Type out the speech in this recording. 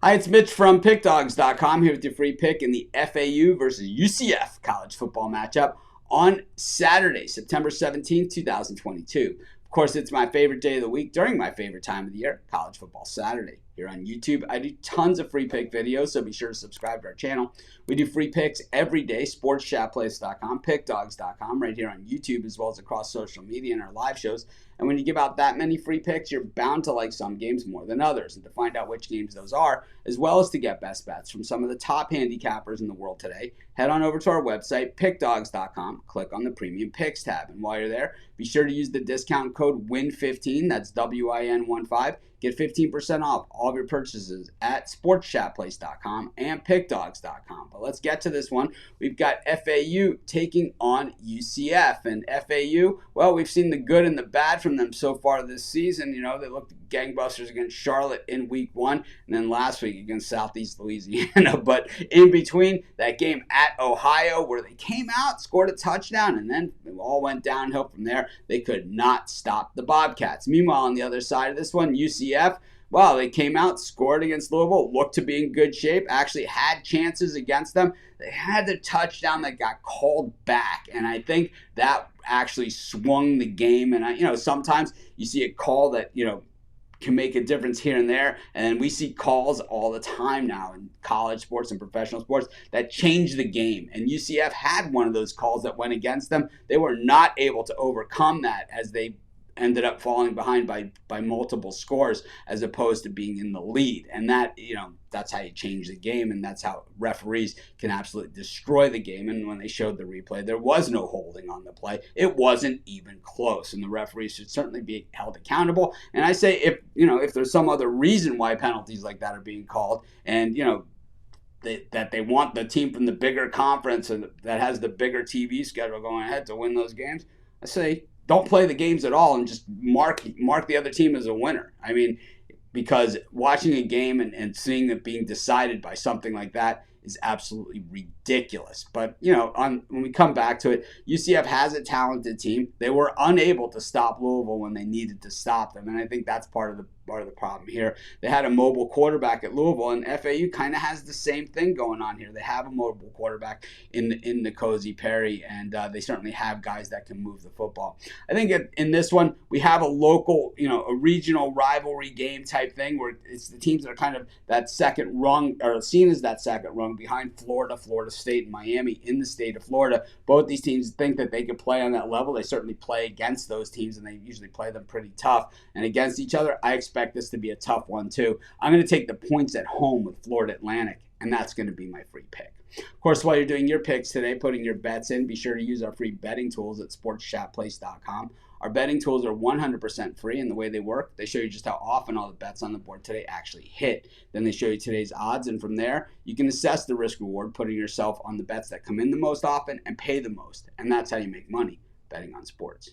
Hi, it's Mitch from Pickdawgz.com here with your free pick in the FAU versus UCF college football matchup on Saturday, September 17th, 2022. Of course, it's my favorite day of the week during my favorite time of the year, College Football Saturday. Here on YouTube, I do tons of free pick videos, so be sure to subscribe to our channel. We do free picks every day, sportschatplace.com, pickdawgz.com, right here on YouTube, as well as across social media and our live shows. And when you give out that many free picks, you're bound to like some games more than others. And to find out which games those are, as well as to get best bets from some of the top handicappers in the world today, head on over to our website, pickdawgz.com, click on the Premium Picks tab. And while you're there, be sure to use the discount code WIN15, that's WIN15, get 15% off all of your purchases at sportschatplace.com and pickdawgz.com. But let's get to this one. We've got FAU taking on UCF. And FAU, well, we've seen the good and the bad from them so far this season. You know, they looked gangbusters against Charlotte in week 1 and then last week against Southeast Louisiana. But in between, that game at Ohio where they came out, scored a touchdown, and then it all went downhill from there. They could not stop the Bobcats. Meanwhile, on the other side of this one, UCF, well, they came out, scored against Louisville, looked to be in good shape, actually had chances against them. They had the touchdown that got called back, and I think that actually swung the game. And, sometimes you see a call that, can make a difference here and there, and we see calls all the time now in college sports and professional sports that change the game, and UCF had one of those calls that went against them. They were not able to overcome that as they ended up falling behind by multiple scores as opposed to being in the lead. And that, that's how you change the game, and that's how referees can absolutely destroy the game. And when they showed the replay, there was no holding on the play. It wasn't even close, and the referees should certainly be held accountable. And I say if there's some other reason why penalties like that are being called, and that they want the team from the bigger conference and that has the bigger TV schedule going ahead to win those games, I say don't play the games at all and just mark the other team as a winner. I mean, because watching a game and seeing it being decided by something like that is absolutely ridiculous. But, when we come back to it, UCF has a talented team. They were unable to stop Louisville when they needed to stop them, and I think that's part of the problem here. They had a mobile quarterback at Louisville, and FAU kind of has the same thing going on here. They have a mobile quarterback in N'Kosi Perry, and they certainly have guys that can move the football. I think in this one, we have a local, a regional rivalry game type thing where it's the teams that are kind of that second rung, or seen as that second rung behind Florida State, and Miami in the state of Florida. Both these teams think that they could play on that level. They certainly play against those teams, and they usually play them pretty tough. And against each other, I expect this to be a tough one too. I'm going to take the points at home with Florida Atlantic, and that's going to be my free pick. Of course, while you're doing your picks today, putting your bets in, be sure to use our free betting tools at sportschatplace.com. Our betting tools are 100% free, and the way they work, they show you just how often all the bets on the board today actually hit. Then they show you today's odds, and from there, you can assess the risk-reward, putting yourself on the bets that come in the most often and pay the most. And that's how you make money betting on sports.